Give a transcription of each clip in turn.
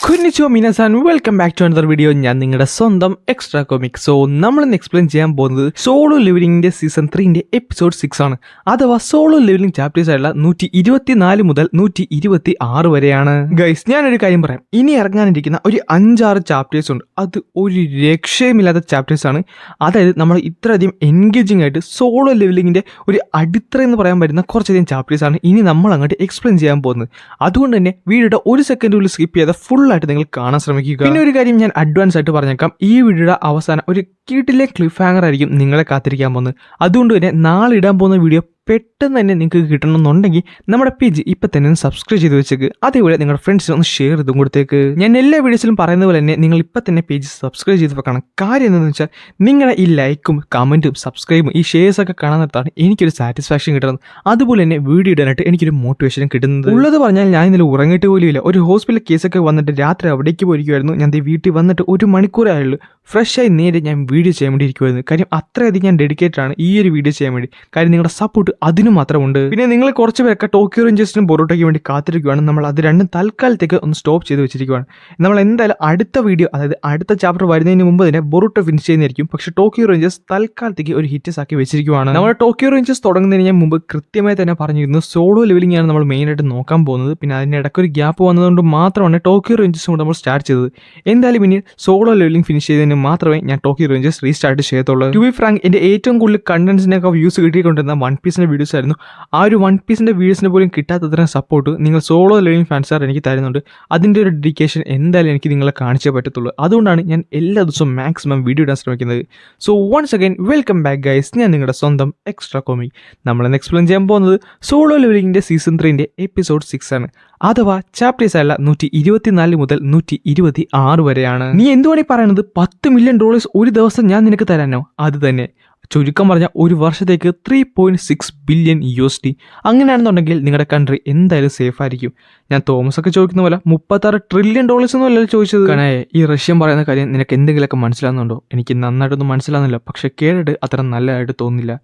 Konnichiwa minasan, welcome back to another video. ഞാൻ നിങ്ങളുടെ സ്വന്തം എക്സ്ട്രാ കോമിക്. സോ നമ്മളിന്ന് എക്സ്പ്ലെയിൻ ചെയ്യാൻ പോകുന്നത് സോളോ ലെവലിംഗിന്റെ സീസൺ 3 എപ്പിസോഡ് 6 ആണ്. അഥവാ സോളോ ലെവലിംഗ് ചാപ്റ്റേഴ്സ് ആയുള്ള 124 മുതൽ 126 വരെയാണ്. ഗൈസ്, ഞാനൊരു കാര്യം പറയാം. ഇനി ഇറങ്ങാനിരിക്കുന്ന ഒരു 5-6 ചാപ്റ്റേഴ്സ് ഉണ്ട്. അത് ഒരു രക്ഷയുമില്ലാത്ത ചാപ്റ്റേഴ്സ് ആണ്. അതായത് നമ്മൾ ഇത്രയധികം എൻഗേജിങ് ആയിട്ട് സോളോ ലെവലിംഗിന്റെ ഒരു അടിത്തറ എന്ന് പറയാൻ പറ്റുന്ന കുറച്ചധികം ചാപ്റ്റേഴ്സ് ആണ് ഇനി നമ്മൾ അങ്ങോട്ട് എക്സ്പ്ലെയിൻ ചെയ്യാൻ പോകുന്നത്. അതുകൊണ്ട് തന്നെ വീഡിയോയുടെ ഒരു സെക്കൻഡ് ഉള്ളിൽ സ്കിപ്പ് ചെയ്ത ഫുൾ ആയിട്ട് നിങ്ങൾ കാണാൻ ശ്രമിക്കുക. പിന്നെ ഒരു കാര്യം ഞാൻ അഡ്വാൻസ് ആയിട്ട് പറഞ്ഞേക്കാം, ഈ വീഡിയോയുടെ അവസാനം ഒരു കിടിലെ ക്ലിഫ് ഹാങ്ങർ ആയിരിക്കും നിങ്ങളെ കാത്തിരിക്കാൻ പോകുന്നത്. അതുകൊണ്ട് തന്നെ നാളെ ഇടാൻ പോകുന്ന വീഡിയോ പെട്ടെന്ന് തന്നെ നിങ്ങൾക്ക് കിട്ടണമെന്നുണ്ടെങ്കിൽ നമ്മുടെ പേജ് ഇപ്പം തന്നെ ഒന്ന് സബ്സ്ക്രൈബ് ചെയ്ത് വെച്ചേക്ക്. അതേപോലെ നിങ്ങളുടെ ഫ്രണ്ട്സിന് ഒന്ന് ഷെയർ ചെയ്തും കൊടുത്തേക്ക്. ഞാൻ എല്ലാ വീഡിയോസിലും പറയുന്ന പോലെ തന്നെ നിങ്ങൾ ഇപ്പം തന്നെ പേജ് സബ്സ്ക്രൈബ് ചെയ്ത് വെക്കണം. കാര്യം എന്താണെന്ന് വെച്ചാൽ നിങ്ങളുടെ ഈ ലൈക്കും കമൻറ്റും സബ്സ്ക്രൈബും ഈ ഷെയർസൊക്കെ കാണാൻ നിർത്താണ് എനിക്കൊരു സാറ്റിസ്ഫാക്ഷൻ കിട്ടുന്നത്. അതുപോലെ തന്നെ വീഡിയോ ഇടാനായിട്ട് എനിക്കൊരു മോട്ടിവേഷനും കിട്ടുന്നത്. ഉള്ളത് പറഞ്ഞാൽ ഞാൻ ഇന്നലെ ഉറങ്ങിയിട്ട് പോലും ഇല്ല. ഒരു ഹോസ്പിറ്റൽ കേസൊക്കെ വന്നിട്ട് രാത്രി അവിടേക്ക് പോയിരിക്കുമായിരുന്നു. ഞാൻ വീട്ടിൽ വന്നിട്ട് 1 മണിക്കൂറായുള്ളൂ. ഫ്രഷായി നേരെ ഞാൻ വീഡിയോ ചെയ്യാൻ വേണ്ടി ഇരിക്കുമായിരുന്നു. കാര്യം അത്രയധികം ഞാൻ ഡെഡിക്കേറ്റഡ് ആണ് ഈ ഒരു വീഡിയോ ചെയ്യാൻ വേണ്ടി. കാര്യം നിങ്ങളുടെ സപ്പോർട്ട് അതിന് മാത്രമുണ്ട്. പിന്നെ നിങ്ങൾ കുറച്ച് പേരൊക്കെ ടോക്കിയോ റേഞ്ചേഴ്സിനും ബൊറോട്ടയ്ക്ക് വേണ്ടി കാത്തിരിക്കുകയാണ്. നമ്മൾ അത് രണ്ടും തൽക്കാലത്തേക്ക് ഒന്ന് സ്റ്റോപ്പ് ചെയ്ത് വെച്ചിരിക്കുകയാണ്. നമ്മൾ എന്തായാലും അടുത്ത വീഡിയോ, അതായത് അടുത്ത ചാപ്റ്റർ വരുന്നതിന് മുമ്പ് തന്നെ ബൊറോട്ടോ ഫിനിഷ് ചെയ്യുന്നതായിരിക്കും. പക്ഷേ ടോക്കിയോ റേഞ്ചേഴ്സ് തൽക്കാലത്തേക്ക് ഒരു ഹിറ്റസ് ആക്കി വെച്ചിരിക്കുകയാണ്. നമ്മൾ ടോക്കിയോ റേഞ്ചേഴ്സ് തുടങ്ങുന്നതിന് ഞാൻ മുമ്പ് കൃത്യമായി തന്നെ പറഞ്ഞിരുന്നു സോളോ ലെവലിംഗ് ആണ് നമ്മൾ മെയിനായിട്ട് നോക്കാൻ പോകുന്നത്. പിന്നെ അതിൻ്റെ ഇടയ്ക്ക് ഒരു ഗ്യാപ്പ് വന്നതുകൊണ്ട് മാത്രമാണ് ടോക്കിയോ റേഞ്ചേഴ്സും കൂടെ നമ്മൾ സ്റ്റാർട്ട് ചെയ്തത്. എന്തായാലും ഇനി സോളോ ലെവലിംഗ് ഫിനിഷ് ചെയ്തതിന് മാത്രമേ ഞാൻ ടോക്കിയോ റേഞ്ചേഴ്സ് റീസ്റ്റാർട്ട് ചെയ്യത്തുള്ളൂ. ടു ബി ഫ്രാങ്ക്, എൻ്റെ ഏറ്റവും കൂടുതൽ കണ്ടന്റ്സിനൊക്കെ വ്യൂസ് കിട്ടിക്കൊണ്ടിരുന്ന വൺ പീസിൻ്റെ വീഡിയോസ് ആയിരുന്നു. ആ ഒരു വൺ പീസിൻ്റെ വീഡിയോസിന് പോലും കിട്ടാത്തത്രയും സപ്പോർട്ട് നിങ്ങൾ സോളോ ലെവലിംഗ് ഫാൻസാർ എനിക്ക് തരുന്നുണ്ട്. അതിൻ്റെ ഒരു ഡെഡിക്കേഷൻ എന്തായാലും എനിക്ക് നിങ്ങളെ കാണിച്ചേ പറ്റത്തുള്ളൂ. അതുകൊണ്ടാണ് ഞാൻ എല്ലാ ദിവസവും മാക്സിമം വീഡിയോ ഇടാൻ ശ്രമിക്കുന്നത്. So once again welcome back guys. ഞാൻ നിങ്ങളുടെ സ്വന്തം എക്സ്ട്രാ കോമിക്. നമ്മളിന്ന് എക്സ്പ്ലെയിൻ ചെയ്യാൻ പോകുന്നത് സോളോ ലെവലിംഗിൻ്റെ സീസൺ 3 എപ്പിസോഡ് 6 ആണ്. അഥവാ ചാപ്റ്റേഴ്സ് അല്ല 124 മുതൽ 126 വരെയാണ്. നീ എന്തുവാണ് ഈ പറയുന്നത്? $10 മില്യൺ ഒരു ദിവസം ഞാൻ നിനക്ക് തരാനോ? അത് തന്നെ, ചുരുക്കം പറഞ്ഞാൽ ഒരു വർഷത്തേക്ക് 3.6 ബില്യൺ USD. അങ്ങനെയാണെന്നുണ്ടെങ്കിൽ നിങ്ങളുടെ കൺട്രി എന്തായാലും സേഫ് ആയിരിക്കും. ഞാൻ തോമസ് ഒക്കെ ചോദിക്കുന്ന പോലെ $36 ട്രില്യൺ ഒന്നും അല്ലല്ലോ ചോദിച്ചത്. കാരണം ഈ റഷ്യൻ പറയുന്ന കാര്യം നിനക്ക് എന്തെങ്കിലുമൊക്കെ മനസ്സിലാകുന്നുണ്ടോ? എനിക്ക് നന്നായിട്ടൊന്നും മനസ്സിലാകുന്നില്ല. പക്ഷെ കേട്ടിട്ട് അത്ര നല്ലതായിട്ട് തോന്നുന്നില്ല.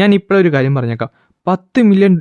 ഞാൻ ഇപ്പോഴൊരു കാര്യം പറഞ്ഞേക്കാം, $10 മില്യൺ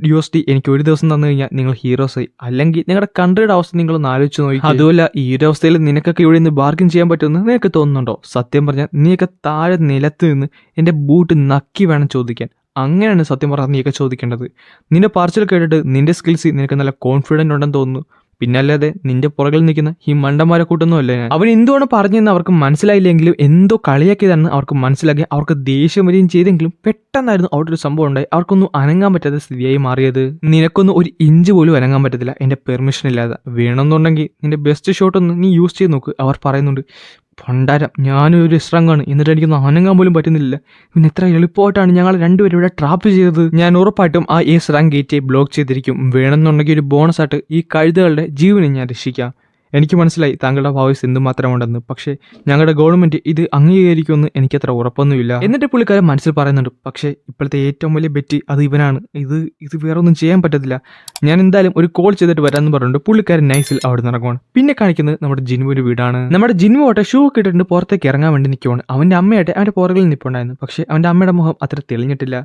എനിക്ക് ഒരു ദിവസം തന്നു കഴിഞ്ഞാൽ നിങ്ങൾ ഹീറോസായി. അല്ലെങ്കിൽ നിങ്ങളുടെ കൺട്രിയുടെ അവസ്ഥ നിങ്ങളൊന്ന് ആലോചിച്ച് നോക്കി. അതുമല്ല, ഈ ഒരു അവസ്ഥയിൽ നിനക്കൊക്കെ ഇവിടെ നിന്ന് ബാർഗിൻ ചെയ്യാൻ പറ്റുമെന്ന് നിനക്ക് തോന്നുന്നുണ്ടോ? സത്യം പറഞ്ഞാൽ നീയൊക്കെ താഴെ നിലത്ത് നിന്ന് എൻ്റെ ബൂട്ട് നക്കി വേണം ചോദിക്കാൻ. അങ്ങനെയാണ് സത്യം പറഞ്ഞാൽ നീയൊക്കെ ചോദിക്കേണ്ടത്. നിന്റെ പാർസൽ കേട്ടിട്ട് നിന്റെ സ്കിൽസ് നിനക്ക് നല്ല കോൺഫിഡൻ്റ് ഉണ്ടെന്ന് തോന്നുന്നു. പിന്നല്ലാതെ നിന്റെ പുറകിൽ നിൽക്കുന്ന ഈ മണ്ടന്മാരെ കൂട്ടൊന്നും അല്ല ഞാൻ. അവൻ എന്തുകൊണ്ട് പറഞ്ഞെന്ന് അവർക്ക് മനസ്സിലായില്ലെങ്കിലും എന്തോ കളിയാക്കിയതാണെന്ന് അവർക്ക് മനസ്സിലാക്കി അവർക്ക് ദേഷ്യം വരികയും ചെയ്തെങ്കിലും പെട്ടെന്നായിരുന്നു അവിടെ ഒരു സംഭവം ഉണ്ടായി. അവർക്കൊന്നും അനങ്ങാൻ പറ്റാത്ത സ്ഥിതിയായി മാറിയത്. നിനക്കൊന്നും ഒരു ഇഞ്ച് പോലും അനങ്ങാൻ പറ്റത്തില്ല എൻ്റെ പെർമിഷൻ ഇല്ലാതെ. വേണമെന്നുണ്ടെങ്കിൽ നിന്റെ ബെസ്റ്റ് ഷോട്ട് ഒന്ന് നീ യൂസ് ചെയ്ത് നോക്ക്. അവർ പറയുന്നുണ്ട്, ഭണ്ഡാരം, ഞാനൊരു സ്ട്രങ്ങാണ്, എന്നിട്ട് എനിക്കൊന്നും അനങ്ങാൻ പോലും പറ്റുന്നില്ല. പിന്നെ എത്ര എളുപ്പമായിട്ടാണ് ഞങ്ങൾ രണ്ടുപേരും ഇവിടെ ട്രാപ്പ് ചെയ്തത്. ഞാൻ ഉറപ്പായിട്ടും ആ സ്ട്രങ് ഗേറ്റ് ബ്ലോക്ക് ചെയ്തിരിക്കും. വേണമെന്നുണ്ടെങ്കിൽ ഒരു ബോണസായിട്ട് ഈ കഴുതകളുടെ ജീവനെ ഞാൻ രക്ഷിക്കാം. എനിക്ക് മനസ്സിലായി താങ്കളുടെ വോയിസ് എന്തുമാത്രമുണ്ടെന്ന്. പക്ഷേ ഞങ്ങളുടെ ഗവൺമെൻറ് ഇത് അംഗീകരിക്കുമെന്ന് എനിക്കത്ര ഉറപ്പൊന്നുമില്ല. എന്നിട്ട് പുള്ളിക്കാരൻ മനസ്സിൽ പറയുന്നുണ്ട്, പക്ഷേ ഇപ്പോഴത്തെ ഏറ്റവും വലിയ ബെറ്റ് അത് ഇവനാണ്. ഇത് വേറെ ഒന്നും ചെയ്യാൻ പറ്റത്തില്ല. ഞാൻ എന്തായാലും ഒരു കോൾ ചെയ്തിട്ട് വരാമെന്ന് പറഞ്ഞിട്ട് പുള്ളിക്കാരൻ നൈസിൽ അവിടെ നടക്കുവാണ്. പിന്നെ കാണിക്കുന്നത് നമ്മുടെ ജിനുവിൻ്റെ വീടാണ്. നമ്മുടെ ജിനു ആട്ടെ ഷൂ ഇട്ടിട്ട് പുറത്തേക്ക് ഇറങ്ങാൻ വേണ്ടി നിൽക്കുവാണ്. അവൻ്റെ അമ്മയായിട്ട് അവൻ്റെ പുറകിൽ നിൽപ്പുണ്ടായിരുന്നു. പക്ഷേ അവൻ്റെ അമ്മയുടെ മുഖം അത്ര തെളിഞ്ഞിട്ടില്ല.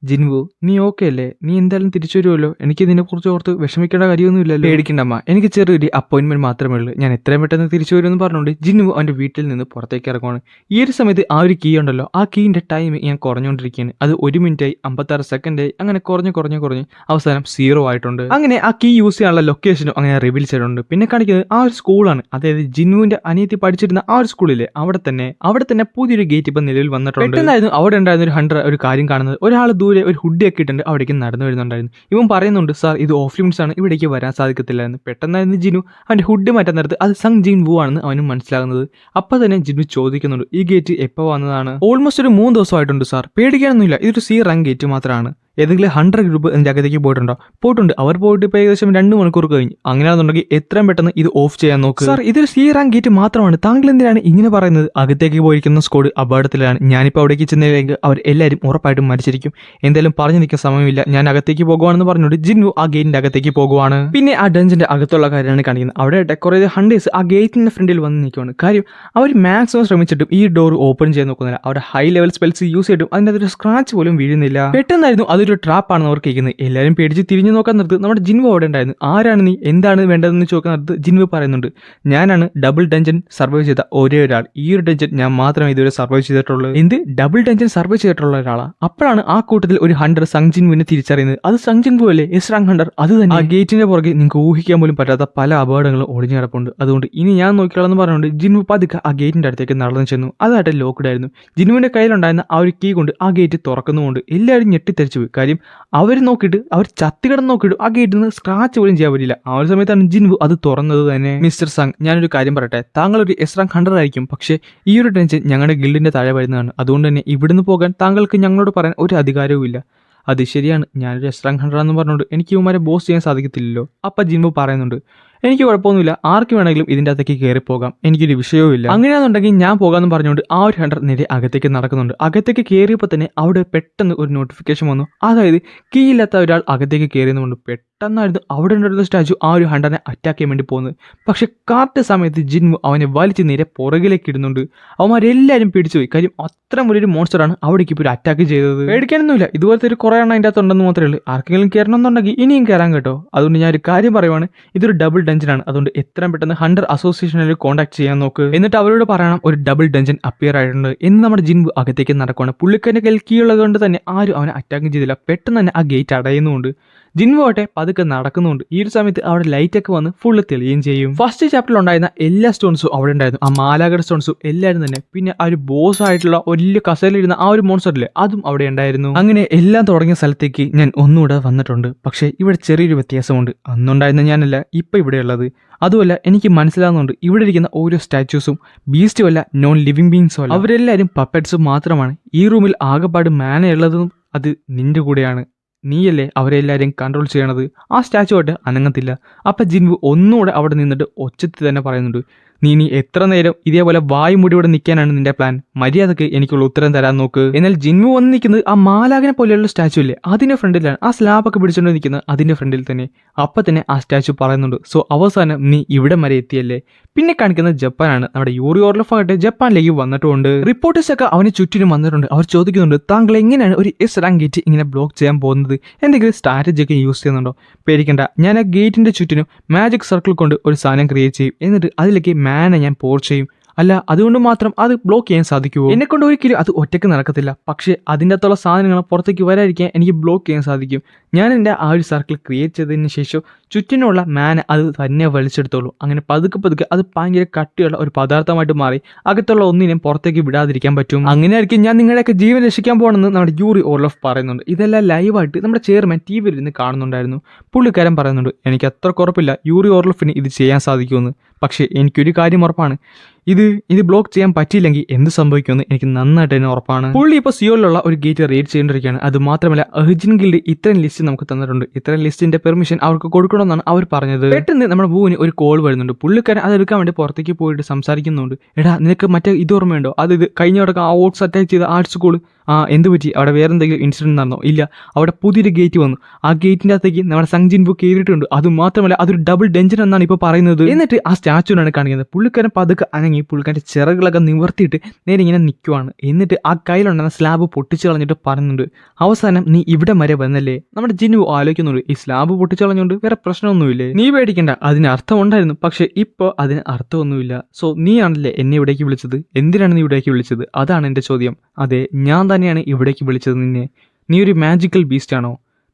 ജിൻവു, നീ ഓക്കെ അല്ലേ? നീ എന്തായാലും തിരിച്ചു വരുമല്ലോ. എനിക്ക് ഇതിനെക്കുറിച്ച് ഓർത്ത് വിഷമിക്കേണ്ട കാര്യമൊന്നുമില്ലല്ലോ. പേടിക്കണ്ടമ്മ, എനിക്ക് ചെറിയൊരു അപ്പോയിൻമെൻറ്റ് മാത്രമേ ഉള്ളൂ. ഞാൻ എത്രയും പെട്ടെന്ന് തിരിച്ചു വരുമെന്ന് പറഞ്ഞുകൊണ്ട് ജിൻവു അവൻ്റെ വീട്ടിൽ നിന്ന് പുറത്തേക്ക് ഇറങ്ങുവാണ്. ഈ ഒരു സമയത്ത് ആ ഒരു കീ ഉണ്ടല്ലോ, ആ കീൻ്റെ ടൈം ഞാൻ കുറഞ്ഞുകൊണ്ടിരിക്കുകയാണ്. അത് 1 മിനിറ്റായി, 56 സെക്കൻഡായി, അങ്ങനെ കുറഞ്ഞ് അവസാനം 0 ആയിട്ടുണ്ട്. അങ്ങനെ ആ കീ യൂസ് ചെയ്യാനുള്ള ലൊക്കേഷനും അങ്ങനെ റിവീൽ ചെയ്തിട്ടുണ്ട്. പിന്നെ കാണിക്കുന്നത് ആ ഒരു സ്കൂളാണ്. അതായത് ജിൻവുവിൻ്റെ അനിയത്തി പഠിച്ചിരുന്ന ആ ഒരു സ്കൂളിലെ അവിടെ തന്നെ പുതിയൊരു ഗേറ്റ് ഇപ്പം നിലവിൽ വന്നിട്ടുണ്ട്. പെട്ടെന്നായിരുന്നു അവിടെ ഉണ്ടായിരുന്ന ഒരു ഹണ്ടർ ഒരു കാര്യം കാണുന്നത്. ഒരാൾ ഒരു ഹുഡി ഒക്കെ ഇട്ടുണ്ട് അവിടേക്ക് നടന്നു വരുന്നുണ്ടായിരുന്നു. ഇവൻ പറയുന്നുണ്ട്, സാർ ഇത് ഓഫ് ലിമിറ്റ്സ് ആണ്, ഇവിടേക്ക് വരാൻ സാധിക്കത്തില്ല എന്ന്. പെട്ടെന്നായിരുന്നു ജിനു അവൻ്റെ ഹുഡി മാറ്റാൻ നേരത്ത് അത് സങ് ജിൻവു ആണെന്ന് അവനും മനസ്സിലാകുന്നത്. അപ്പം തന്നെ ജിനു ചോദിക്കുന്നുണ്ട്, ഈ ഗേറ്റ് എപ്പോൾ വന്നതാണ്? ഓൾമോസ്റ്റ് ഒരു 3 ദിവസമായിട്ടുണ്ട് സാർ. പേടിക്കാനൊന്നുമില്ല, ഇതൊരു സി റാങ്ക് ഗേറ്റ് മാത്രമാണ്. ഏതെങ്കിലും 100 ഗ്രൂപ്പ് എൻ്റെ അകത്തേക്ക് പോയിട്ടുണ്ട്. അവർ പോയിട്ട് ഇപ്പോൾ ഏകദേശം 2 മണിക്കൂർ കഴിഞ്ഞു. അങ്ങനെയാണെന്നുണ്ടെങ്കിൽ എത്രയും പെട്ടെന്ന് ഇത് ഓഫ് ചെയ്യാൻ നോക്ക്. സാർ, ഇതൊരു സി റാങ്ക് ഗേറ്റ് മാത്രമാണ്. താങ്കൾ എന്തിനാണ് ഇങ്ങനെ പറയുന്നത്? അകത്തേക്ക് പോയിരിക്കുന്ന സ്ക്വാഡ് അപകടത്തിലാണ്. ഞാനിപ്പോൾ അവിടേക്ക് ചെന്നതിലേക്ക് അവർ എല്ലാവരും ഉറപ്പായിട്ടും മരിച്ചിരിക്കും. എന്തായാലും പറഞ്ഞു നിൽക്കാൻ സമയമില്ല, ഞാൻ അകത്തേക്ക് പോകുവാണെന്ന് പറഞ്ഞുകൊണ്ട് ജിൻവു ആ ഗേറ്റിൻ്റെ അകത്തേക്ക് പോകുവാണ്. പിന്നെ ആ ഡഞ്ചിൻ്റെ അകത്തുള്ള കാര്യമാണ് കാണിക്കുന്നത്. അവിടെ കുറേ ഹണ്ടേഴ്സ് ആ ഗേറ്റിൻ്റെ ഫ്രണ്ടിൽ വന്ന് നിൽക്കുവാണ്. കാര്യം അവർ മാക്സിമം ശ്രമിച്ചിട്ടും ഈ ഡോർ ഓപ്പൺ ചെയ്യാൻ നോക്കുന്നില്ല. അവിടെ ഹൈ ലെവൽ സ്പെൽസ് യൂസ് ചെയ്തിട്ടും അതിൻ്റെ അതൊരു സ്ക്രാച്ച് പോലും വീഴുന്നില്ല. പെട്ടെന്നായിരുന്നു അത് അതൊരു ട്രാപ്പാണെന്ന് അവർ കേൾക്കുന്നത്. എല്ലാവരും പേടിച്ച് തിരിഞ്ഞു നോക്കാൻ നിർത്ത് നമ്മുടെ ജിൻവു അവിടെ ഉണ്ടായിരുന്നു. ആരാണ് നീ, എന്താണ് വേണ്ടതെന്ന് ചോദിക്കാൻ നിർത്ത് ജിൻവു പറയുന്നുണ്ട്, ഞാനാണ് ഡബിൾ ഡഞ്ചൻ സർവൈവ് ചെയ്ത ഒരേ ഒരാൾ. ഈ ഒരു ഡഞ്ചൻ ഞാൻ മാത്രമേ ഇതുവരെ സർവൈവ് ചെയ്തിട്ടുള്ളൂ. എന്ത് ഡബിൾ ഡഞ്ചൻ സർവൈവ് ചെയ്തിട്ടുള്ള ഒരാളാണ്? അപ്പോഴാണ് ആ കൂട്ടത്തിൽ ഒരു ഹണ്ടർ സങ് ജിൻവുവിനെ തിരിച്ചറിയുന്നത്. അത് സങ് ജിൻവു അല്ലേ, എസ്രാങ് ഹണ്ടർ. അത് തന്നെ. ആ ഗേറ്റിന്റെ പുറകെ നിങ്ങൾക്ക് ഊഹിക്കാൻ പോലും പറ്റാത്ത പല അപകടങ്ങളും ഒളിഞ്ഞു കിടപ്പുണ്ട്. അതുകൊണ്ട് ഇനി ഞാൻ നോക്കിയാലെന്ന് പറഞ്ഞുകൊണ്ട് ജിൻവു പതുക്കെ ആ ഗേറ്റിന്റെ അടുത്തേക്ക് നടന്നു ചെന്നു. അതായിട്ട് ലോക്ക്ഡ് ആയിരുന്നു. ജിൻവുവിന്റെ കയ്യിലുണ്ടായിരുന്ന ആ ഒരു കീ കൊണ്ട് ആ ഗേറ്റ് തുറക്കുന്നുകൊണ്ട് എല്ലാവരും ഞെട്ടിത്തെറിച്ചു പോയി. കാര്യം അവർ നോക്കിയിട്ട്, അവർ ചത്തികിടന്ന് നോക്കിയിട്ട് ആ ഗേറ്റിൽ നിന്ന് സ്ക്രാച്ച് പോലും ചെയ്യാൻ പറ്റില്ല. ആ ഒരു സമയത്താണ് ജിൻവു അത് തുറന്നത് തന്നെ. മിസ്റ്റർ സങ്, ഞാനൊരു കാര്യം പറയട്ടെ, താങ്കൾ ഒരു എസ്രാങ് ഹണ്ടർ ആയിരിക്കും, പക്ഷേ ഈ ഒരു ടെൻഷൻ ഞങ്ങളുടെ ഗിൽഡിന്റെ താഴെ വരുന്നതാണ്. അതുകൊണ്ട് തന്നെ ഇവിടുന്ന് പോകാൻ താങ്കൾക്ക് ഞങ്ങളോട് പറയാൻ ഒരു അധികാരവും ഇല്ല. അത് ശരിയാണ്, ഞാനൊരു എസ്രാങ് ഹണ്ടർ എന്ന് പറഞ്ഞുകൊണ്ട് എനിക്ക് ഇവന്മാരെ ബോസ് ചെയ്യാൻ സാധിക്കത്തില്ലല്ലോ. അപ്പം ജിൻവു പറയുന്നുണ്ട്, എനിക്ക് കുഴപ്പമൊന്നുമില്ല, ആർക്ക് വേണമെങ്കിലും ഇതിൻ്റെ അകത്തേക്ക് കയറി പോകാം, എനിക്കൊരു വിഷയവും ഇല്ല. അങ്ങനെയാണെന്നുണ്ടെങ്കിൽ ഞാൻ പോകാമെന്ന് പറഞ്ഞുകൊണ്ട് ആ ഒരു ഹണ്ടർ നേരെ അകത്തേക്ക് നടക്കുന്നുണ്ട്. അകത്തേക്ക് കയറിയപ്പോൾ തന്നെ അവിടെ പെട്ടെന്ന് ഒരു നോട്ടിഫിക്കേഷൻ വന്നു. അതായത് കീ ഇല്ലാത്ത ഒരാൾ അകത്തേക്ക് കയറിയെന്നുകൊണ്ട് പെട്ടെന്നായിരുന്നു അവിടെ ഉണ്ടായിരുന്ന സ്റ്റാച്ചു ആ ഒരു ഹണ്ടറിനെ അറ്റാക്ക് ചെയ്യാൻ വേണ്ടി പോകുന്നത്. പക്ഷെ കറക്റ്റ് സമയത്ത് ജിൻവു അവനെ വലിച്ച് നേരെ പുറകിലേക്ക് ഇടുന്നുണ്ട്. അവന്മാരെല്ലാവരും പിടിച്ചുപോയി. കാര്യം അത്രയും വലിയൊരു മോൺസ്റ്ററാണ് അവിടേക്ക് ഇപ്പോൾ ഒരു അറ്റാക്ക് ചെയ്തത്. പേടിക്കാനൊന്നുമില്ല, ഇതുപോലത്തെ ഒരു കുറേ എണ്ണം അതിൻ്റെ അകത്തുണ്ടെന്ന് മാത്രമേ ഉള്ളൂ. ആർക്കെങ്കിലും കയറണമെന്നുണ്ടെങ്കിൽ ഇനിയും കയറാൻ കേട്ടോ. അതുകൊണ്ട് ഞാൻ ഒരു കാര്യം പറയുവാണ്, ഇതൊരു ഡബിൾ ഡഞ്ചനാണ്. അതുകൊണ്ട് എത്രയും പെട്ടെന്ന് ഹണ്ടർ അസോസിയേഷനിൽ കോൺടാക്ട് ചെയ്യാൻ നോക്ക്. എന്നിട്ട് അവരോട് പറയണം ഒരു ഡബിൾ ഡഞ്ചൻ അപ്പിയർ ആയിട്ടുണ്ട് എന്ന്. നമ്മുടെ ജിൻവു അകത്തേക്ക് നടക്കുവാണ്. പുള്ളിക്കാരൻ്റെ കയ്യിൽ കീ ഉള്ളത് കൊണ്ട് തന്നെ ആരും അവനെ അറ്റാക്കും ചെയ്തില്ല. പെട്ടെന്ന് തന്നെ ആ ഗേറ്റ് അടയുന്നുണ്ട്. ജിൻവു ആട്ടെ പതുക്കെ നടക്കുന്നുണ്ട്. ഈ ഒരു സമയത്ത് അവിടെ ലൈറ്റൊക്കെ വന്ന് ഫുള്ള് തെളിയുകയും ചെയ്യും. ഫസ്റ്റ് ചാപ്റ്ററിൽ ഉണ്ടായിരുന്ന എല്ലാ സ്റ്റോൺസും അവിടെ ഉണ്ടായിരുന്നു. ആ മാലാഗഡ് സ്റ്റോൺസും എല്ലാവരും തന്നെ. പിന്നെ ആ ഒരു ബോസ് ആയിട്ടുള്ള വലിയ കസേരയിലിരുന്ന ആ ഒരു മോൺസ്റ്ററില്ലേ, അതും അവിടെ ഉണ്ടായിരുന്നു. അങ്ങനെ എല്ലാം തുടങ്ങിയ സ്ഥലത്തേക്ക് ഞാൻ ഒന്നുകൂടെ വന്നിട്ടുണ്ട്. പക്ഷേ ഇവിടെ ചെറിയൊരു വ്യത്യാസമുണ്ട്. അന്നുണ്ടായിരുന്ന ഞാനല്ല ഇപ്പം ഇവിടെ ഉള്ളത്. അതുമല്ല എനിക്ക് മനസ്സിലാകുന്നുണ്ട്, ഇവിടെ ഇരിക്കുന്ന ഓരോ സ്റ്റാച്യൂസും ബീസ്റ്റും അല്ല, നോൺ ലിവിങ് ബീങ്സും അല്ല, അവരെല്ലാവരും പപ്പറ്റ്സും മാത്രമാണ്. ഈ റൂമിൽ ആകെപ്പാട് മാനയുള്ളതും അത് നിന്റെ കൂടെയാണ്. നീയല്ലേ അവരെല്ലാവരെയും കൺട്രോൾ ചെയ്യണത്. ആ സ്റ്റാച്ചു ആയിട്ട് അനങ്ങത്തില്ല. അപ്പം ജിൻവു ഒന്നുകൂടെ അവിടെ നിന്നിട്ട് ഒച്ചത്തിൽ തന്നെ പറയുന്നുണ്ട്, നീ എത്ര നേരം ഇതേപോലെ വായു മുടി ഇവിടെ നിൽക്കാനാണ് നിന്റെ പ്ലാൻ? മര്യാദക്ക് എനിക്കുള്ള ഉത്തരം തരാൻ നോക്ക്. എന്നാൽ ജിൻവു വന്ന് നിൽക്കുന്നത് ആ മാലാഖനെ പോലെയുള്ള സ്റ്റാച്ചു ഇല്ലേ, അതിന്റെ ഫ്രണ്ടിലാണ്. ആ സ്ലാബൊക്കെ പിടിച്ചുകൊണ്ട് നിൽക്കുന്നത് അതിന്റെ ഫ്രണ്ടിൽ തന്നെ. അപ്പം തന്നെ ആ സ്റ്റാച്ചു പറയുന്നുണ്ട്, സോ അവസാനം നീ ഇവിടെ വരെ എത്തിയല്ലേ. പിന്നെ കാണിക്കുന്നത് ജപ്പാനാണ്. നമ്മുടെ യൂറി ഓർലോഫ് ആകട്ടെ ജപ്പാനിലേക്ക് വന്നിട്ടുണ്ട്. റിപ്പോർട്ടേഴ്സ് ഒക്കെ അവന് ചുറ്റിനും വന്നിട്ടുണ്ട്. അവർ ചോദിക്കുന്നുണ്ട്, താങ്കൾ എങ്ങനെയാണ് ഒരു എസ്രാങ് ഗേറ്റ് ഇങ്ങനെ ബ്ലോക്ക് ചെയ്യാൻ പോകുന്നത്? എന്തെങ്കിലും സ്ട്രാറ്റജി ഒക്കെ യൂസ് ചെയ്യുന്നുണ്ടോ? പേടിക്കണ്ട, ഞാൻ ആ ഗേറ്റിന്റെ ചുറ്റിനും മാജിക് സർക്കിൾ കൊണ്ട് ഒരു സാധനം ക്രിയേറ്റ് ചെയ്യും. എന്നിട്ട് അതിലേക്ക് മാനെ ഞാൻ പോർ ചെയ്യും. അല്ല അതുകൊണ്ട് മാത്രം അത് ബ്ലോക്ക് ചെയ്യാൻ സാധിക്കുമോ? എന്നെ കൊണ്ട് ഒരിക്കലും അത് ഒറ്റയ്ക്ക് നടക്കത്തില്ല. പക്ഷേ അതിൻ്റെ അകത്തുള്ള സാധനങ്ങൾ പുറത്തേക്ക് വരാതിരിക്കാൻ എനിക്ക് ബ്ലോക്ക് ചെയ്യാൻ സാധിക്കും. ഞാൻ എൻ്റെ ആ ഒരു സർക്കിൾ ക്രിയേറ്റ് ചെയ്തതിന് ശേഷം ചുറ്റിനുള്ള മാന അത് തന്നെ വലിച്ചെടുത്തോളൂ. അങ്ങനെ പതുക്കെ പതുക്കെ അത് ഭയങ്കര കട്ടിയുള്ള ഒരു പദാർത്ഥമായിട്ട് മാറി അകത്തുള്ള ഒന്നിനെയും പുറത്തേക്ക് വിടാതിരിക്കാൻ പറ്റും. അങ്ങനെയായിരിക്കും ഞാൻ നിങ്ങളെയൊക്കെ ജീവൻ രക്ഷിക്കാൻ പോകണമെന്ന് നമ്മുടെ യൂറി ഓർലോഫ് പറയുന്നുണ്ട്. ഇതെല്ലാം ലൈവായിട്ട് നമ്മുടെ ചെയർമാൻ TV-യിൽ ഇരുന്ന് കാണുന്നുണ്ടായിരുന്നു. പുള്ളിക്കാരൻ പറയുന്നുണ്ട്, എനിക്ക് അത്ര കുറപ്പില്ല യൂറി ഓർലോഫിന് ഇത് ചെയ്യാൻ സാധിക്കുമെന്ന്. പക്ഷേ എനിക്കൊരു കാര്യം ഉറപ്പാണ്, ഇത് ബ്ലോക്ക് ചെയ്യാൻ പറ്റിയില്ലെങ്കിൽ എന്ത് സംഭവിക്കുമെന്ന് എനിക്ക് നന്നായിട്ട് തന്നെ ഉറപ്പാണ്. പുള്ളി ഇപ്പോൾ സിയോളിലുള്ള ഒരു ഗേറ്റ് റീഡ് ചെയ്തുകൊണ്ടിരിക്കുകയാണ്. അത് മാത്രമല്ല അർജുൻ ഗിൽഡ് ഇത്രയും ലിസ്റ്റ് നമുക്ക് തന്നിട്ടുണ്ട്. ഇത്രയും ലിസ്റ്റിന്റെ പെർമിഷൻ അവർക്ക് കൊടുക്കണമെന്നാണ് അവർ പറഞ്ഞത്. പെട്ടെന്ന് നമ്മുടെ ഭൂവിന് ഒരു കോൾ വരുന്നുണ്ട്. പുള്ളിക്കാരൻ അത് എടുക്കാൻ വേണ്ടി പുറത്തേക്ക് പോയിട്ട് സംസാരിക്കുന്നുണ്ട്. എടാ നിനക്ക് മറ്റേ ഇത് ഓർമ്മയുണ്ടോ? അത് കഴിഞ്ഞ അവിടെ ആ ഓട്സ് അറ്റാക്ക് ചെയ്ത ആർട്സ് സ്കൂൾ എന്ത് പറ്റി? അവിടെ വേറെ എന്തെങ്കിലും ഇൻസിഡന്റ് നടന്നോ? ഇല്ല, അവിടെ പുതിയൊരു ഗേറ്റ് വന്നു. ആ ഗേറ്റിന്റെ അകത്തേക്ക് നമ്മുടെ സങ് ജിൻവു കയറിയിട്ടുണ്ട്. അത് മാത്രമല്ല അതൊരു ഡബിൾ ഡഞ്ചൻ എന്നാണ് ഇപ്പോൾ പറയുന്നത്. എന്നിട്ട് ആ സ്റ്റാച്ചുവിനാണ് കാണിക്കുന്നത്. പുള്ളിക്കാരൻ പതുക്കെ അനങ്ങി പുള്ളിക്കാരൻ്റെ ചിറകുകളൊക്കെ നിവർത്തിയിട്ട് നേരെ ഇങ്ങനെ നിൽക്കുവാണ്. എന്നിട്ട് ആ കയ്യിലുണ്ടായിരുന്ന സ്ലാബ് പൊട്ടിച്ചു കളഞ്ഞിട്ട് പറയുന്നുണ്ട്, അവസാനം നീ ഇവിടെ വരെ വന്നല്ലേ? നമ്മുടെ ജിൻവു ആലോചിക്കുന്നുണ്ട്, ഈ സ്ലാബ് പൊട്ടിച്ചു കളഞ്ഞുകൊണ്ട് വേറെ പ്രശ്നമൊന്നുമില്ലേ? നീ പേടിക്കണ്ട, അതിന് അർത്ഥം ഉണ്ടായിരുന്നു. പക്ഷെ ഇപ്പോൾ അതിന് അർത്ഥമൊന്നുമില്ല. സോ നീയാണല്ലേ എന്നെ ഇവിടേക്ക് വിളിച്ചത്? എന്തിനാണ് നീ ഇവിടേക്ക് വിളിച്ചത്? അതാണ് എൻ്റെ ചോദ്യം. അതെ, ഞാൻ തന്നെയാണ് ഇവിടേക്ക് വിളിച്ചത് നിന്നെ. നീ ഒരു മാജിക്കൽ ബീസ്റ്റ് ആണോ?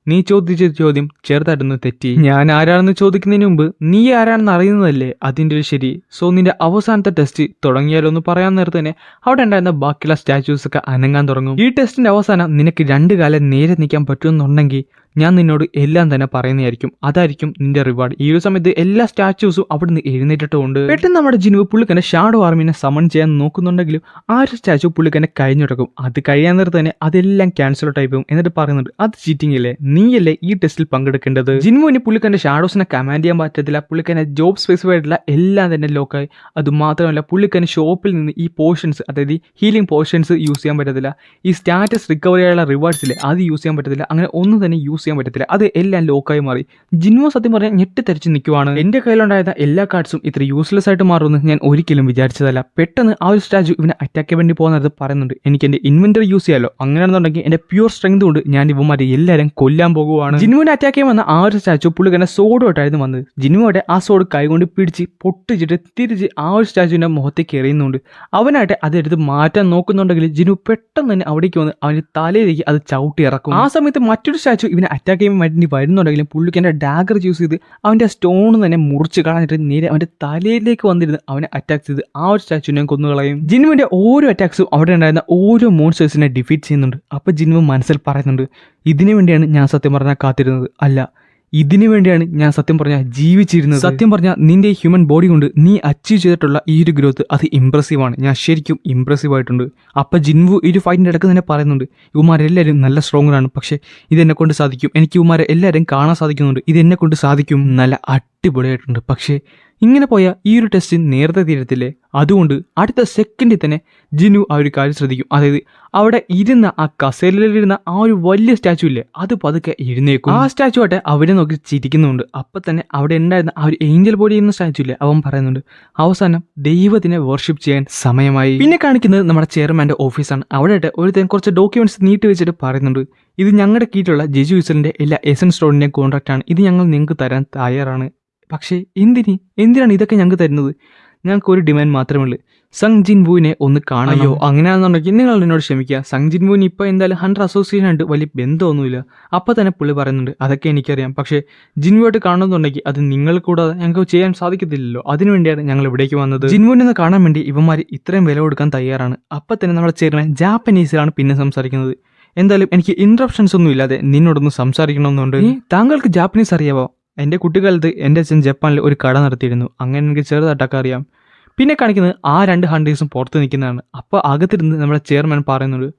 നീ ചോദിച്ച ചോദ്യം ചെറുതായിട്ടൊന്ന് തെറ്റി. ഞാൻ ആരാണെന്ന് ചോദിക്കുന്നതിന് മുമ്പ് നീ ആരാണെന്ന് അറിയുന്നതല്ലേ അതിൻ്റെ ഒരു ശരി. സോ നിന്റെ അവസാനത്തെ ടെസ്റ്റ് തുടങ്ങിയാലോ എന്ന് പറയാൻ നേരത്തെ തന്നെ അവിടെ ഉണ്ടായിരുന്ന ബാക്കിയുള്ള സ്റ്റാച്യൂസ് ഒക്കെ അനങ്ങാൻ തുടങ്ങും. ഈ ടെസ്റ്റിന്റെ അവസാനം നിനക്ക് 2 കാലം നേരെ നിൽക്കാൻ പറ്റുമെന്നുണ്ടെങ്കിൽ ഞാൻ നിന്നോട് എല്ലാം തന്നെ പറയുന്നതായിരിക്കും. അതായിരിക്കും നിന്റെ റിവാർഡ്. ഈ ഒരു സമയത്ത് എല്ലാ സ്റ്റാച്യൂസും അവിടുന്ന് എഴുന്നേറ്റിട്ടുണ്ട്. പെട്ടെന്ന് നമ്മുടെ ജിൻവു പുള്ളിക്കന്നെ ഷാഡോ ആർമീനെ സമൺ ചെയ്യാൻ നോക്കുന്നുണ്ടെങ്കിലും ആ ഒരു സ്റ്റാച്ചു പുള്ളിക്കന്നെ കഴിഞ്ഞിടക്കും. അത് കഴിയാൻ നേരത്തെ തന്നെ അതെല്ലാം ക്യാൻസൽ ടൈപ്പും. എന്നിട്ട് പറയുന്നുണ്ട്, അത് ചീറ്റിംഗ് അല്ലേ, നീയല്ലേ ഈ ടെസ്റ്റിൽ പങ്കെടുക്കേണ്ടത്. ജിൻവുവിന് പുള്ളിക്കന്റെ ഷാഡോസിനെ കമാൻഡ് ചെയ്യാൻ പറ്റത്തില്ല. പുള്ളിക്കന്നെ ജോബ് സ്പെസിഫൈഡ് ആയിട്ടുള്ള എല്ലാം തന്നെ ലോക്കായി. അത് മാത്രമല്ല പുള്ളിക്കന്നെ ഷോപ്പിൽ നിന്ന് ഈ പോർഷൻസ്, അതായത് ഹീലിംഗ് പോർഷൻസ് യൂസ് ചെയ്യാൻ പറ്റത്തില്ല. ഈ സ്റ്റാറ്റസ് റിക്കവറി ആയുള്ള റിവാർഡ്സിലെ അത് യൂസ് ചെയ്യാൻ പറ്റത്തില്ല. അങ്ങനെ ഒന്നും തന്നെ യൂസ് ചെയ്യാൻ പറ്റത്തില്ല. അത് എല്ലാം ലോക്കായി മാറി. ജിൻവോ സത്യം പറഞ്ഞാൽ ഞെട്ടിത്തെറിച്ച് നിൽക്കുവാണ്. എൻ്റെ കയ്യിലുണ്ടായിരുന്ന എല്ലാ കാർഡ്സും ഇത്ര യൂസ്ലെസ് ആയിട്ട് മാറുമെന്ന് ഞാൻ ഒരിക്കലും വിചാരിച്ചതല്ല. പെട്ടെന്ന് ആ ഒരു സ്റ്റാച്ചു ഇവനെ അറ്റാക്ക് ചെയ്യാൻ വേണ്ടി പോകുന്നത് പറയുന്നുണ്ട്. എനിക്ക് എൻ്റെ ഇൻവെന്ററി യൂസ് ചെയ്യാമല്ലോ, അങ്ങനെയാണെന്നുണ്ടെങ്കിൽ എൻ്റെ പ്യൂർ സ്ട്രെങ്ത് കൊണ്ട് ഞാൻ ഇവന്മാരെ എല്ലാവരും കൊല്ലാൻ പോകുവാണ്. ജിൻവോനെ അറ്റാക്ക് ചെയ്യാൻ വന്ന ആ ഒരു സ്റ്റാച്ചു പുള്ളിക്കാരനെ സോഡോട്ടായിരുന്നു വന്നത്. ജിൻവോയുടെ ആ സോഡ് കൈകൊണ്ട് പിടിച്ച് പൊട്ടിച്ചിട്ട് തിരിച്ച് ആ ഒരു സ്റ്റാച്ചുവിൻ്റെ മുഖത്തേക്ക് എറിയുന്നുണ്ട്. അവനായിട്ട് അതെടുത്ത് മാറ്റാൻ നോക്കുന്നുണ്ടെങ്കിൽ ജിനു പെട്ടെന്ന് തന്നെ അവിടേക്ക് വന്ന് അവൻ്റെ തലയിലേക്ക് അത് ചവിട്ടി ഇറക്കും. ആ സമയത്ത് മറ്റൊരു സ്റ്റാച്ചു ഇവനെ അറ്റാക്ക് ചെയ്യാൻ വേണ്ടി വരുന്നുണ്ടെങ്കിലും പുള്ളിക്കാരൻ്റെ ഡാഗർ യൂസ് ചെയ്ത് അവൻ്റെ സ്റ്റോൺ തന്നെ മുറിച്ച് കളഞ്ഞിട്ട് നേരെ അവൻ്റെ തലയിലേക്ക് വന്നിരുന്ന് അവനെ അറ്റാക്ക് ചെയ്ത് ആ ഒരു സ്റ്റാച്ചുവിനെ കൊന്നുകളയും. ജിനുവിൻ്റെ ഓരോ അറ്റാക്സും അവിടെ ഉണ്ടായിരുന്ന ഓരോ മോൺസ്റ്റേഴ്സിനെ ഡിഫീറ്റ് ചെയ്യുന്നുണ്ട്. അപ്പോൾ ജിനു മനസ്സിൽ പറയുന്നുണ്ട്, ഇതിനു വേണ്ടിയാണ് ഞാൻ സത്യം പറഞ്ഞാൽ കാത്തിരുന്നത്, അല്ല ഇതിനു വേണ്ടിയാണ് ഞാൻ സത്യം പറഞ്ഞാൽ ജീവിച്ചിരുന്നത്. സത്യം പറഞ്ഞാൽ നിന്റെ ഹ്യൂമൻ ബോഡി കൊണ്ട് നീ അച്ചീവ് ചെയ്തിട്ടുള്ള ഈ ഒരു ഗ്രോത്ത് അത് ഇംപ്രസീവാണ്. ഞാൻ ശരിക്കും ഇംപ്രസീവ് ആയിട്ടുണ്ട്. അപ്പം ജിൻവു ഈ ഒരു ഫൈറ്റിൻ്റെ ഇടയ്ക്ക് തന്നെ പറയുന്നുണ്ട്, ഇവന്മാരെല്ലാവരും നല്ല സ്ട്രോങ്ങറാണ്, പക്ഷേ ഇതെന്നെ കൊണ്ട് സാധിക്കും, എനിക്ക് ഇവന്മാരെ എല്ലാവരും കാണാൻ സാധിക്കുന്നുണ്ട്, ഇതെന്നെ കൊണ്ട് സാധിക്കും, നല്ല അടിപൊളിയായിട്ടുണ്ട്. പക്ഷേ ഇങ്ങനെ പോയാൽ ഈ ഒരു ടെസ്റ്റ് നേരത്തെ തീരത്തില്ലേ? അതുകൊണ്ട് അടുത്ത സെക്കൻഡിൽ തന്നെ ജിനു ആ ഒരു കാര്യം ശ്രദ്ധിക്കും. അതായത് അവിടെ ഇരുന്ന ആ കസേരയിലിരുന്ന ആ ഒരു വലിയ സ്റ്റാച്ചു ഇല്ലേ, അത് പതുക്കെ എഴുന്നേക്കും. ആ സ്റ്റാച്ചു ആട്ടെ അവരെ നോക്കി ചിരിക്കുന്നുണ്ട്. അപ്പം തന്നെ അവിടെ ഉണ്ടായിരുന്ന ആ ഒരു ഏഞ്ചൽ ബോഡി ചെയ്യുന്ന സ്റ്റാച്ചു ഇല്ലേ, അവൻ പറയുന്നുണ്ട്, അവസാനം ദൈവത്തിനെ വർഷിപ്പ് ചെയ്യാൻ സമയമായി. പിന്നെ കാണിക്കുന്നത് നമ്മുടെ ചെയർമാൻ്റെ ഓഫീസാണ്. അവിടെ ഒരുത്തൻ കുറച്ച് ഡോക്യുമെന്റ്സ് നീട്ടി വെച്ചിട്ട് പറയുന്നുണ്ട്, ഇത് ഞങ്ങളുടെ കീഴിലുള്ള ജെജു വിസലിൻ്റെ എല്ലാ എസൻ സ്റ്റോണിൻ്റെയും കോൺട്രാക്റ്റാണ്, ഇത് ഞങ്ങൾ നിങ്ങൾക്ക് തരാൻ തയ്യാറാണ്. പക്ഷേ എന്തിനാണ് ഇതൊക്കെ ഞങ്ങൾക്ക് തരുന്നത്? ഞങ്ങൾക്ക് ഒരു ഡിമാൻഡ് മാത്രമേ ഉള്ളൂ, സങ് ജിൻവുവിനെ ഒന്ന് കാണാമോ? അങ്ങനെയാണെന്നുണ്ടെങ്കിൽ നിങ്ങൾ എന്നോട് ക്ഷമിക്കുക, സങ് ജിൻവുവിന് ഇപ്പോൾ എന്തായാലും ഹണ്ടർ അസോസിയേഷൻ ആയിട്ട് വലിയ ബന്ധമൊന്നുമില്ല. അപ്പോൾ തന്നെ പുള്ളി പറയുന്നുണ്ട്, അതൊക്കെ എനിക്കറിയാം, പക്ഷേ ജിൻവുമായിട്ട് കാണുന്നുണ്ടെങ്കിൽ അത് നിങ്ങൾ കൂടാതെ ഞങ്ങൾക്ക് ചെയ്യാൻ സാധിക്കത്തില്ലല്ലോ, അതിനുവേണ്ടിയാണ് ഞങ്ങൾ ഇവിടേക്ക് വന്നത്. ജിൻവുവിനെ ഒന്ന് കാണാൻ വേണ്ടി ഇവന്മാർ ഇത്രയും വില കൊടുക്കാൻ തയ്യാറാണ്. അപ്പോൾ തന്നെ നമ്മുടെ ചെയർമാൻ ജാപ്പനീസിലാണ് പിന്നെ സംസാരിക്കുന്നത്. എന്തായാലും എനിക്ക് ഇൻട്രപ്ഷൻസ് ഒന്നും ഇല്ലാതെ നിന്നോടൊന്ന് സംസാരിക്കണമെന്നുണ്ട്. താങ്കൾക്ക് ജാപ്പനീസ് അറിയാവോ? എൻ്റെ കുട്ടിക്കാലത്ത് എൻ്റെ അച്ഛൻ ജപ്പാനിൽ ഒരു കട നടത്തിയിരുന്നു, അങ്ങനെ എനിക്ക് ചെറുതായിട്ടൊക്കെ അറിയാം. പിന്നെ കാണിക്കുന്നത് ആ 2 ഹണ്ടേഴ്സും പുറത്ത് നിൽക്കുന്നതാണ്. അപ്പോൾ അകത്തിരുന്ന് നമ്മുടെ ചെയർമാൻ പറയുന്നുണ്ട്,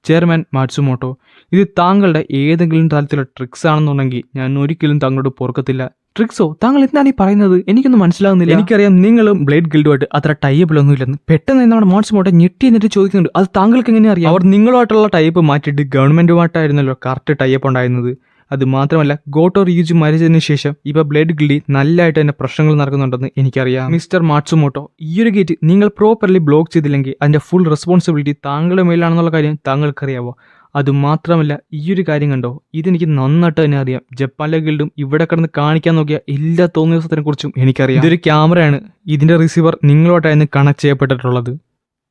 ചെയർമാൻ മാറ്റ്സുമോട്ടോ, ഇത് താങ്കളുടെ ഏതെങ്കിലും തരത്തിലുള്ള ട്രിക്സ് ആണെന്നുണ്ടെങ്കിൽ ഞാൻ ഒരിക്കലും താങ്കളോട് പൊറുക്കത്തില്ല. ട്രിക്സോ? താങ്കൾ എന്താണ് ഈ പറയുന്നത്? എനിക്കൊന്നും മനസ്സിലാകുന്നില്ല. എനിക്കറിയാം നിങ്ങളും ബ്ലേഡ് ഗിൽഡുമായിട്ട് അത്ര ടൈപ്പിലൊന്നും ഇല്ലെന്ന്. പെട്ടെന്ന് നമ്മുടെ മാറ്റ്സുമോട്ടോ ഞെട്ടി എന്നിട്ട് ചോദിക്കുന്നുണ്ട്, അത് താങ്കൾക്ക് എങ്ങനെ അറിയാം? അവർ നിങ്ങളുമായിട്ടുള്ള ടൈപ്പ് മാറ്റിയിട്ട് ഗവൺമെൻറ്റുമായിട്ടായിരുന്നല്ലോ കറക്റ്റ് ടൈപ്പ് ഉണ്ടായിരുന്നത്. അത് മാത്രമല്ല ഗോട്ടോ റിയൂജി മരിച്ചതിന് ശേഷം ഇപ്പോൾ ബ്ലേഡ് ഗിൽഡിൽ നല്ലതായിട്ട് തന്നെ പ്രശ്നങ്ങൾ നടക്കുന്നുണ്ടെന്ന് എനിക്കറിയാം. മിസ്റ്റർ മാറ്റ്സുമോട്ടോ, ഈ ഒരു ഗേറ്റ് നിങ്ങൾ പ്രോപ്പർലി ബ്ലോക്ക് ചെയ്തില്ലെങ്കിൽ അതിൻ്റെ ഫുൾ റെസ്പോൺസിബിലിറ്റി താങ്കളുടെ മേലാണെന്നുള്ള കാര്യം താങ്കൾക്കറിയാവോ? അതുമാത്രമല്ല ഈ ഒരു കാര്യം കണ്ടോ, ഇതെനിക്ക് നന്നായിട്ട് തന്നെ അറിയാം. ജപ്പാനിലെ ഗിൽഡും ഇവിടെ കിടന്ന് കാണിക്കാൻ നോക്കിയ എല്ലാ തോന്നിയ കുറിച്ചും എനിക്കറിയാം. ഇതൊരു ക്യാമറയാണ്, ഇതിൻ്റെ റിസീവർ നിങ്ങളുമായിട്ടായിരുന്നു കണക്ട് ചെയ്യപ്പെട്ടിട്ടുള്ളത്.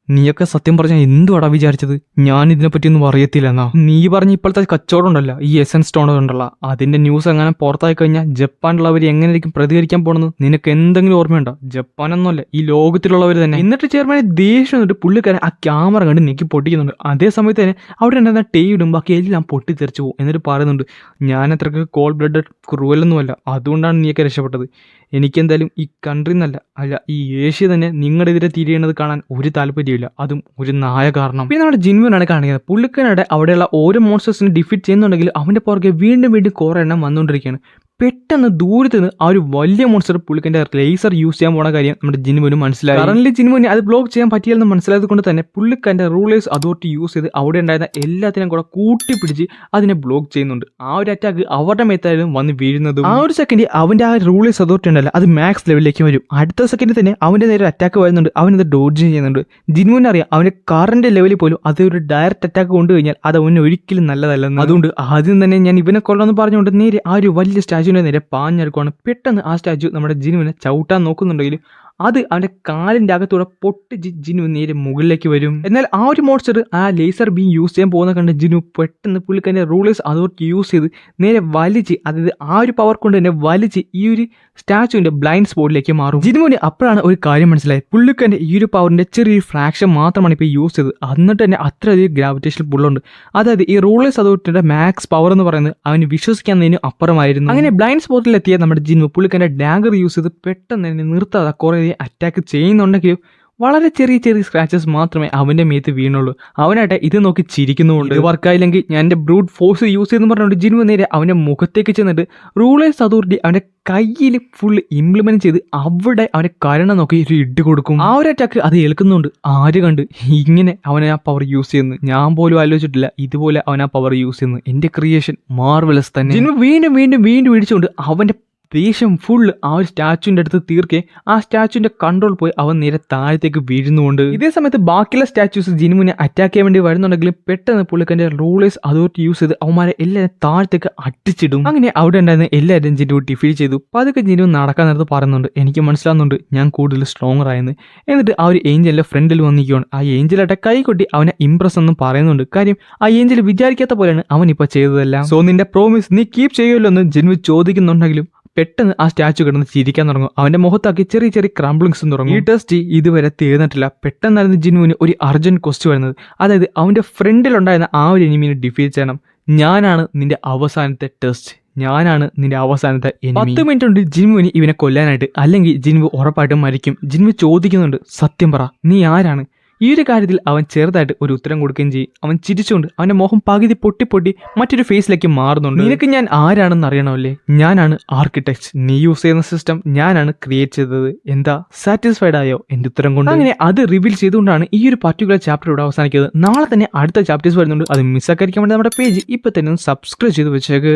നീയൊക്കെ സത്യം പറഞ്ഞാൽ എന്തുവാടാ വിചാരിച്ചത്? ഞാൻ ഇതിനെപ്പറ്റിയൊന്നും അറിയത്തില്ല എന്നാ? നീ പറഞ്ഞ ഇപ്പോഴത്തെ കച്ചവടം ഉണ്ടല്ലോ, ഈ എസൻ സ്റ്റോൺ ഉണ്ടല്ലോ, അതിന്റെ ന്യൂസ് അങ്ങനെ പുറത്തായി കഴിഞ്ഞാൽ ജപ്പാനിലുള്ളവർ എങ്ങനെയായിരിക്കും പ്രതികരിക്കാൻ പോണെന്ന് നിനക്ക് എന്തെങ്കിലും ഓർമ്മയുണ്ടോ? ജപ്പാനൊന്നുമല്ല, ഈ ലോകത്തിലുള്ളവർ തന്നെ. എന്നിട്ട് ചെയർമാനെ ദേഷ്യം എന്നിട്ട് പുള്ളിക്കാരൻ ആ ക്യാമറ കണ്ട് നീക്കി പൊട്ടിക്കുന്നുണ്ട്. അതേ സമയത്ത് തന്നെ അവിടെ ഉണ്ടായിരുന്ന ടേയിടും ബാക്കി എല്ലാം പൊട്ടിത്തെറിച്ചു പോകും. എന്നിട്ട് പറയുന്നുണ്ട്, ഞാൻ അത്രയ്ക്ക് കോൾഡ് ബ്ലഡ് ക്രൂവലൊന്നുമല്ല, അതുകൊണ്ടാണ് നീയൊക്കെ രക്ഷപ്പെട്ടത്. എനിക്കെന്തായാലും ഈ കൺട്രി എന്നല്ല, അല്ല ഈ ഏഷ്യ തന്നെ നിങ്ങളുടെ എതിരെ തിരിയണത് കാണാൻ ഒരു താല്പര്യമില്ല, അതും ഒരു നായ കാരണം. പിന്നെ നമ്മുടെ ജിൻവുനാണ് കാണിക്കുന്നത്. പുള്ളിക്കാരുടെ അവിടെയുള്ള ഓരോ മോൺസ്റ്റേഴ്സിനെ ഡിഫീറ്റ് ചെയ്യുന്നുണ്ടെങ്കിൽ അവൻ്റെ പുറകെ വീണ്ടും കുറേ എണ്ണം വന്നുകൊണ്ടിരിക്കുകയാണ്. പെട്ടെന്ന് ദൂരത്ത് നിന്ന് ആ ഒരു വലിയ മോൺസ്റ്റർ പുള്ളിക്കൻ്റെ ലേസർ യൂസ് ചെയ്യാൻ പോണ കാര്യം നമ്മുടെ ജിൻവുന് മനസ്സിലായി. കറന്റ് ജിൻവുന് അത് ബ്ലോക്ക് ചെയ്യാൻ പറ്റില്ലെന്ന് മനസ്സിലായത് കൊണ്ട് തന്നെ പുള്ളിക്കൻ്റെ റൂളേഴ്സ് അതോറിറ്റി യൂസ് ചെയ്ത് അവിടെ ഉണ്ടായിരുന്ന എല്ലാത്തിനും കൂടെ കൂട്ടിപ്പിടിച്ച് അതിനെ ബ്ലോക്ക് ചെയ്യുന്നുണ്ട്. ആ ഒരു അറ്റാക്ക് അവരുടെ മേത്തായാലും വന്ന് വീഴുന്നതും ആ ഒരു സെക്കൻഡ് അവൻ്റെ ആ റൂളേഴ്സ് അതോറിറ്റി ഉണ്ടല്ലോ അത് മാക്സ് ലെവലിലേക്ക് വരും. അടുത്ത സെക്കൻഡിൽ തന്നെ അവൻ്റെ നേരെ അറ്റാക്ക് വരുന്നുണ്ട്, അവനത് ഡോഡ്ജ് ചെയ്യുന്നുണ്ട്. ജിൻവുന് അറിയാം അവൻ്റെ കറന്റ് ലെവലിൽ പോലും അതൊരു ഡയറക്റ്റ് അറ്റാക്ക് കൊണ്ടുകഴിഞ്ഞാൽ അത് അവന് ഒരിക്കലും നല്ലതല്ലെന്ന്. അതുകൊണ്ട് ആദ്യം തന്നെ ഞാൻ ഇവനെ കൊള്ളാമെന്ന് പറഞ്ഞുകൊണ്ട് നേരെ ആ ഒരു വലിയ സ്റ്റാച്ചുവിൻ്റെ നേരെ പാഞ്ഞെടുക്കുവാണ്. പെട്ടെന്ന് ആ സ്റ്റാച്ചു നമ്മുടെ ജിനുവിനെ ചവിട്ടാൻ നോക്കുന്നുണ്ടെങ്കിൽ അത് അവൻ്റെ കാലിൻ്റെ അകത്തൂടെ പൊട്ടി ജിനു നേരെ മുകളിലേക്ക് വരും. എന്നാൽ ആ ഒരു മോൺസ്റ്റർ ആ ലേസർ ബീം യൂസ് ചെയ്യാൻ പോകുന്ന കണ്ട് ജിനു പെട്ടെന്ന് പുള്ളിക്കാരൻ്റെ റൂളേഴ്സ് അതോറിറ്റി യൂസ് ചെയ്ത് നേരെ വലിച്ച്, അതായത് ആ ഒരു പവർ കൊണ്ട് തന്നെ വലിച്ച് ഈ ഒരു സ്റ്റാച്ചുവിൻ്റെ ബ്ലൈൻഡ് സ്പോട്ടിലേക്ക് മാറും. ജിനുവിന് അപ്പോഴാണ് ഒരു കാര്യം മനസ്സിലായത്, പുള്ളിക്കാരൻ്റെ ഈ ഒരു പവറിൻ്റെ ചെറിയൊരു ഫ്രാക്ഷൻ മാത്രമാണ് ഇപ്പോൾ യൂസ് ചെയ്തത്. എന്നിട്ട് തന്നെ അത്രയധികം ഗ്രാവിറ്റേഷൻ പുള്ളുണ്ട്. അതായത് ഈ റൂളേഴ്സ് അതോറിറ്റിയുടെ മാക്സ് പവർ എന്ന് പറയുന്നത് അവന് വിശ്വസിക്കുന്നതിന് അപ്പുറമായിരുന്നു. അങ്ങനെ ബ്ലൈൻഡ് സ്പോട്ടിലെത്തിയ നമ്മുടെ ജിനു പുള്ളിക്കാരൻ്റെ ഡാഗർ യൂസ് ചെയ്ത് പെട്ടെന്ന് തന്നെ നിർത്താതെ കുറേ അറ്റാക്ക് ചെയ്യുന്നുണ്ടെങ്കിലും വളരെ ചെറിയ ചെറിയ സ്ക്രാച്ചസ് മാത്രമേ അവൻ്റെ മേത്ത് വീണുള്ളൂ. അവനാട്ടെ ഇത് നോക്കി ചിരിക്കുന്നുമുണ്ട്. ഇത് വർക്കായില്ലെങ്കിൽ ഞാൻ എൻ്റെ ബ്രൂട്ട് ഫോഴ്സ് യൂസ് ചെയ്തെന്ന് പറഞ്ഞുകൊണ്ട് ജിൻവു നേരെ അവൻ്റെ മുഖത്തേക്ക് ചെന്നിട്ട് റൂളേഴ്സ് അതോറിറ്റി അവൻ്റെ കയ്യിൽ ഫുൾ ഇംപ്ലിമെന്റ് ചെയ്ത് അവിടെ അവനെ കരുണ നോക്കി ഒരു ഇട്ട് കൊടുക്കും. ആ ഒരു അറ്റാക്ക് അത് ഏൽക്കുന്നുണ്ട്. ആര് കണ്ട് ഇങ്ങനെ അവനെ ആ പവർ യൂസ് ചെയ്യുന്നു? ഞാൻ പോലും ആലോചിച്ചിട്ടില്ല ഇതുപോലെ അവൻ ആ പവർ യൂസ് ചെയ്യുന്നു. എൻ്റെ ക്രിയേഷൻ മാർവലസ് തന്നെ. ജിൻവു വീണ്ടും വീണ്ടും വീണ്ടും ഇടിച്ചുകൊണ്ട് അവൻ്റെ ദേഷ്യം ഫുള്ള് ആ ഒരു സ്റ്റാച്ചുവിൻ്റെ അടുത്ത് തീർക്കെ ആ സ്റ്റാച്ചുവിൻ്റെ കൺട്രോൾ പോയി അവൻ നേരെ താഴത്തേക്ക് വീഴുന്നുണ്ട്. ഇതേ സമയത്ത് ബാക്കിയുള്ള സ്റ്റാച്യൂസ് ജിൻവുവിനെ അറ്റാക്ക് ചെയ്യാൻ വേണ്ടി വരുന്നുണ്ടെങ്കിലും പെട്ടെന്ന് പുള്ളിക്കാൻ്റെ റൂളേഴ്സ് അതോറിറ്റി യൂസ് ചെയ്ത് അവന്മാരെ എല്ലാവരും താഴത്തേക്ക് അടിച്ചിടും. അങ്ങനെ അവിടെ ഉണ്ടായിരുന്ന എല്ലാവരും ജിൻവു ഡിഫീറ്റ് ചെയ്തു. പതുക്കെ ജിൻവു നടക്കാൻ നേരത്ത് പറയുന്നുണ്ട് എനിക്ക് മനസ്സിലാവുന്നുണ്ട് ഞാൻ കൂടുതൽ സ്ട്രോങ്ങർ ആയെന്ന്. എന്നിട്ട് ആ ഒരു ഏഞ്ചലിൻ്റെ ഫ്രണ്ടിൽ വന്നിരിക്കുകയാണ്. ആ ഏഞ്ചലായിട്ട് കൈ കൊട്ടി അവനെ ഇംപ്രസ് എന്ന് പറയുന്നുണ്ട്. കാര്യം ആ ഏഞ്ചൽ വിചാരിക്കാത്ത പോലെയാണ് അവൻ ഇപ്പോൾ ചെയ്തതെല്ലാം. സോ നിന്റെ പ്രോമിസ് നീ കീപ്പ് ചെയ്യുമല്ലോ എന്ന് ജിൻവു ചോദിക്കുന്നുണ്ടെങ്കിലും പെട്ടെന്ന് ആ സ്റ്റാച്ചു കിടന്ന് ചിരിക്കാൻ തുടങ്ങും. അവന്റെ മുഖത്താക്കി ചെറിയ ചെറിയ ക്രംബ്ലിങ്സും തുടങ്ങും. ഈ ടെസ്റ്റ് ഇതുവരെ തീർന്നിട്ടില്ല. പെട്ടെന്നായിരുന്നു ജിൻവുവിന് ഒരു അർജന്റ് ക്വസ്റ്റ് വരുന്നത്. അതായത് അവന്റെ ഫ്രണ്ടിലുണ്ടായിരുന്ന ആ ഒരു എനിമീനെ ഡിഫീറ്റ് ചെയ്യണം. ഞാനാണ് നിന്റെ അവസാനത്തെ ടെസ്റ്റ്. ഞാനാണ് നിന്റെ അവസാനത്തെ എനിമി. 10 മിനിറ്റ് ഉണ്ട് ജിൻവുവിന് ഇവനെ കൊല്ലാനായിട്ട്. അല്ലെങ്കിൽ ജിൻവു ഉറപ്പായിട്ടും മരിക്കും. ജിൻവു ചോദിക്കുന്നുണ്ട് സത്യം പറ നീ ആരാണ്? ഈ ഒരു കാര്യത്തിൽ അവൻ ചെറുതായിട്ട് ഒരു ഉത്തരം കൊടുക്കുകയും ചെയ്യും. അവൻ ചിരിച്ചുകൊണ്ട് അവൻ്റെ മുഖം പകുതി പൊട്ടി മറ്റൊരു ഫേസിലേക്ക് മാറുന്നുണ്ട്. നിനക്ക് ഞാൻ ആരാണെന്ന് അറിയണമല്ലേ? ഞാനാണ് ആർക്കിടെക്ട്. നീ യൂസ് ചെയ്യുന്ന സിസ്റ്റം ഞാനാണ് ക്രിയേറ്റ് ചെയ്തത്. എന്താ സാറ്റിസ്ഫൈഡ് ആയോ എൻ്റെ ഉത്തരം കൊണ്ട്? അങ്ങനെ അത് റിവീൽ ചെയ്തുകൊണ്ടാണ് ഈ ഒരു പർട്ടിക്കുലർ ചാപ്റ്റർ ഇവിടെ അവസാനിക്കുന്നത്. നാളെ തന്നെ അടുത്ത ചാപ്റ്റേഴ്സ് വരുന്നുണ്ട്. അത് മിസ്സാക്കാതിരിക്കാൻ വേണ്ടി നമ്മുടെ പേജ് ഇപ്പം തന്നെ സബ്സ്ക്രൈബ് ചെയ്ത് വെച്ചേക്ക്.